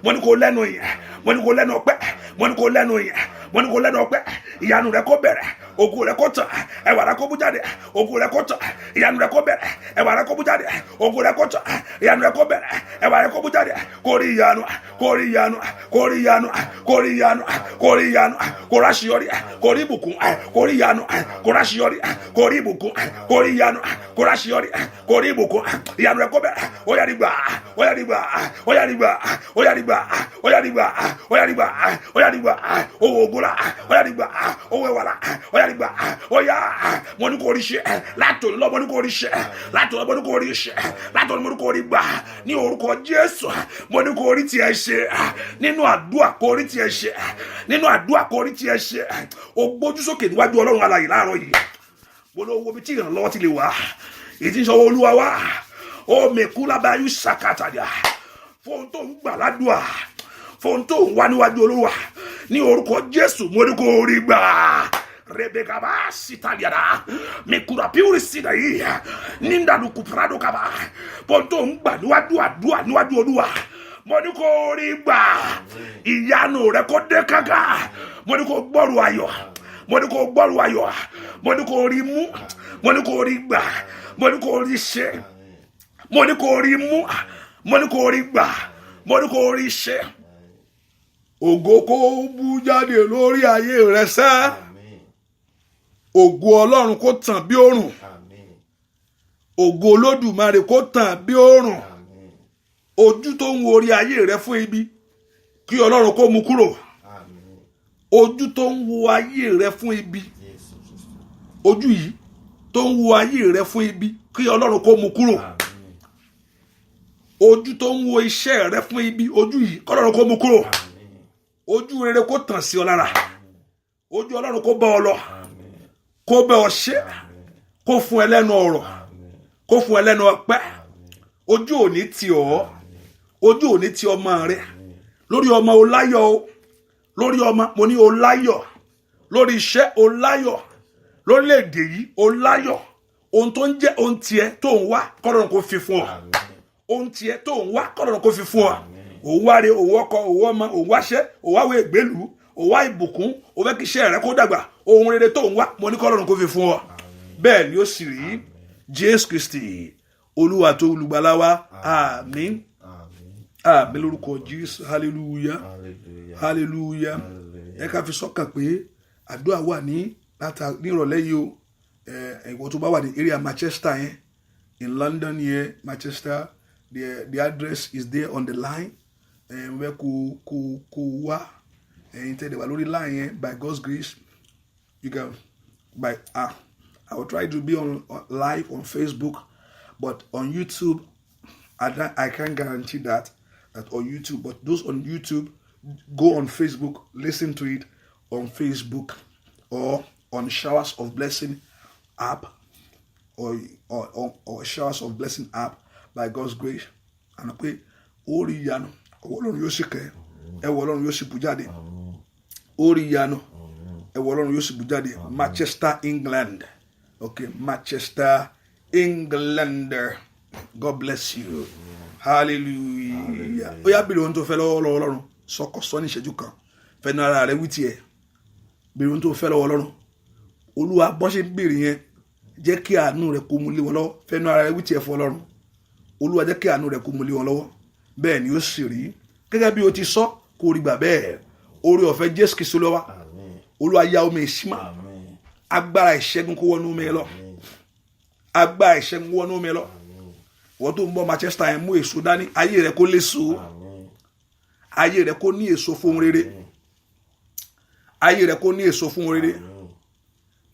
mo ní kó lẹ́nu ìyìn, mo ní kó lẹ́nu ọpẹ́, mo ní kó lẹ́nu ìyìn, mo ní kó lẹ́nu ọpẹ́. Ìyanu rẹ kó bẹ̀rẹ̀, ògo rẹ kó tàn, ẹwà rẹ kó bú jáde, ògo rẹ kó tàn, ìyanu rẹ kó bẹ̀rẹ̀, ẹwà rẹ kó bú jáde, ògo rẹ kó tàn, ìyanu rẹ kó bẹ̀rẹ̀, ẹwà rẹ kó bú jáde, kó rí ìyanu, kó rí ìyanu, kó rí ìyanu, kó rí ìyanu, kó rí ìyanu, kó ráṣeyọrí, kó rí ìbùkún, kó rí ìyanu, kó ráṣeyọrí, kó rí ìbùkún, kó rí ìyanu, kó ráṣeyọrí, kó rí ìbùkún, ìyanu rẹ kó bẹ̀rẹ̀, ó yá dìgbà, ó yá dìgbà, ó yá dìgbà, ó yá dìgbà, ó yá dìgbà, ó yá dìgbà, ó yá dìgbà, owó ògùnlá, ó yá dìgbà, owó ẹwàlá, ó yá dìgbà, ó yá, mo ní kó rí ṣe, látòní lọ mo ní kó rí ṣe, látòní lọ mo ní kó rí ṣe, látòní mo ní kó rí gbà, ní orúkọ Jésù, mo ní kó rí tiẹ̀ ṣe, nínú àdúrà kó rí tiẹ̀ ṣe, nínú àdúrà kó rí tiẹ̀ ṣe, ó gbójú sókè níwájú Ọlọ́run alààyè láàárọ̀ yìí, mo lọ wo bí tí ìrànlọ́wọ́ ti lè wá, èyí tí ń sọ Olúwa wá, ó mẹ́kú lábáyú sàkàtàdà, fóun tó ń gbà ládùá, fóun tó ń wá níwájú Olúwa, ní orúkọ Jésù, mo ní kó rí gbà. Rebecca ba sitaliada me kura piuri sida yi ninda lu kuprado kaba ponto ngba níwájú àdúà níwájú Olúwa mo ní kó rí gbà ìyanu rẹ kó dé kága mo ní kó gbọ́rù ayọ̀ mo ní kó gbọ́rù ayọ̀ mo ní kó rí mú mo ní kó rí gbà mo ní kó rí ṣe mo ní kó rí mú mo ní kó rí gbà mo ní kó rí ṣe ògo kó bú jáde lórí ayé rẹ sẹ́. Ògo Ọlọ́run kó tàn bí òrùn. Ògo Olódùmarè kó tàn bí òrùn. Ojú tó ń wo orí ayé rẹ fún ibi, kí Ọlọ́run kó mú kúrò. Ojú tó ń wo ayé rẹ fún ibi, ojú yìí tó ń wo ayé rẹ fún ibi, kí Ọlọ́run kó mú kúrò. Ojú tó ń wo iṣẹ́ rẹ fún ibi, ojú yìí kí Ọlọ́run kó mú kúrò. Ojú rere kó tàn sí ọ lára. Ojú Ọlọ́run kó bá ọ lọ. Kó bẹ́ ọ ṣe, kó fún ẹ lẹ́nu ọ̀rọ̀, kó fún ẹ lẹ́nu ọpẹ́. Ojú ò ní tì ọ́, ojú ò ní tì ọmọ rẹ. Lórí ọmọ o láyọ̀ o, lórí ọmọ mo ní o láyọ̀, lórí iṣẹ́ o láyọ̀, lórílẹ̀-èdè yìí o láyọ̀. Ohun tó ń jẹ́ ohun tiẹ̀ tó ń wá k'Ọlọ́run kó fi fún ọ. Ohun tiẹ̀ tó ń wá k'Ọlọ́run kó fi fún ọ. Òun wáre, òun ọkọ, òun ọmọ, òun wáṣẹ́, òun wáwé ìgbélú, òun wá ìbùkún, òun fẹ́ kí iṣẹ́ rẹ kó dàgbà. Ohun rere tó ń wá mo ní k'Ọlọ́run kó fi fún ọ. Bẹ́ẹ̀ ni ó sì rí. Jésù Kristi Olúwa tó olùgbàlà wa, àmín. Àmín lórúkọ Jésù. Hallelujah. Hallelujah. Ẹ ká fi sọ́kàn pé àdúrà wà ní ìrọ̀lẹ́ yìí o. Ìwọ tó bá wà ní area Manchester yẹn, in London here, Manchester, the address is there on the line. Where kò wá. Tell wà lórí line yẹn, by God's grace. You can I will try to be on live on Facebook, but on YouTube, I can't guarantee that on YouTube. But those on YouTube, go on Facebook, listen to it on Facebook or on Showers of Blessing app or Showers of Blessing app by God's grace. And I pray, Ori Yano, Ọlọ́run yóò sì kẹ́, ẹwọ Ọlọ́run yóò sì bú jáde. Ori Yano. Ọlọ́run yóò sì bú jáde. Manchester, England. Okay, Manchester, England. God bless you. Hallelujah. Ó yá bèrè ohun tó fẹ́ lọ́wọ́ Ọlọ́run. Sọ ní ìṣẹ́jú kan. Fẹ́nu ara rẹ wí tiẹ̀. Bèrè ohun tó fẹ́ lọ́wọ́ Ọlọ́run. Olúwa bọ́n ṣe bèrè yẹn, jẹ́ kí àánú rẹ kó mú lé wọn lọ́wọ́. Fẹ́nu ara rẹ wí tiẹ̀ fún Ọlọ́run. Olúwa jẹ́ kí àánú rẹ kó mú lé wọn lọ́wọ́. Bẹ́ẹ̀ ni ó sì rí. Gẹ́gẹ́ bí o ti sọ, kó rí gbà bẹ́ẹ̀. Oore ọ̀fẹ́ Jésù Kristi Olúwa. Olúwa yá omi ìṣímà, agbára ìṣẹ́gun kó wọnú omi lọ, agbára ìṣẹ́gun wọnú omi lọ. Wọ́n tó ń bọ̀ Manchester yẹn mú èso dání, ayé rẹ kó léso, ayé rẹ kó ní èso fún rere, ayé rẹ kó ní èso fún rere.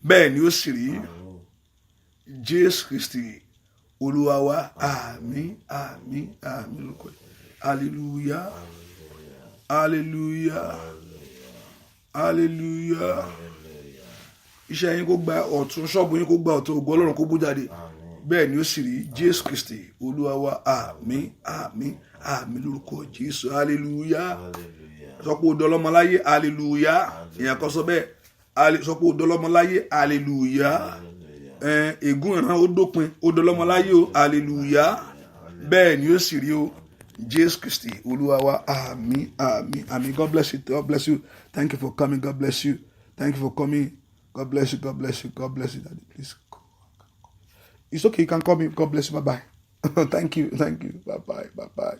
Bẹ́ẹ̀ ni ó sì rí. Jésù Kristi Olúwa wa, àmín, àmín, àmín lórúkọ. Hallelujah, hallelujah. Hallelujah. Iṣẹ́ yín kó gba ọ̀tun, ṣọ́ọ̀bù yín kó gba ọ̀tun, ògo Ọlọ́run kó bú jáde. Bẹ́ẹ̀ ni ó sì rí. Jésù Kristi Olúwa wa, àmín, àmín, àmín lórúkọ Jésù. Hallelujah. Sọ pé o dọlọ́mọ láyé, hallelujah. Ìyẹn kan sọ bẹ́ẹ̀. Sọ pé o dọlọ́mọ láyé, hallelujah. Ègún ìran ó dópin, o dọlọ́mọ láyé o, hallelujah. Bẹ́ẹ̀ ni ó sì rí o. Jesus Christi Olúwa wa, àmín, àmín, àmín. God bless you. God bless you. Thank you for coming. God bless you. Thank you for coming. God bless you. God bless you. God bless you, Daddy. Please go. It's okay. You can call me. God bless you. Bye-bye. Thank you. Thank you. Bye-bye. Bye-bye.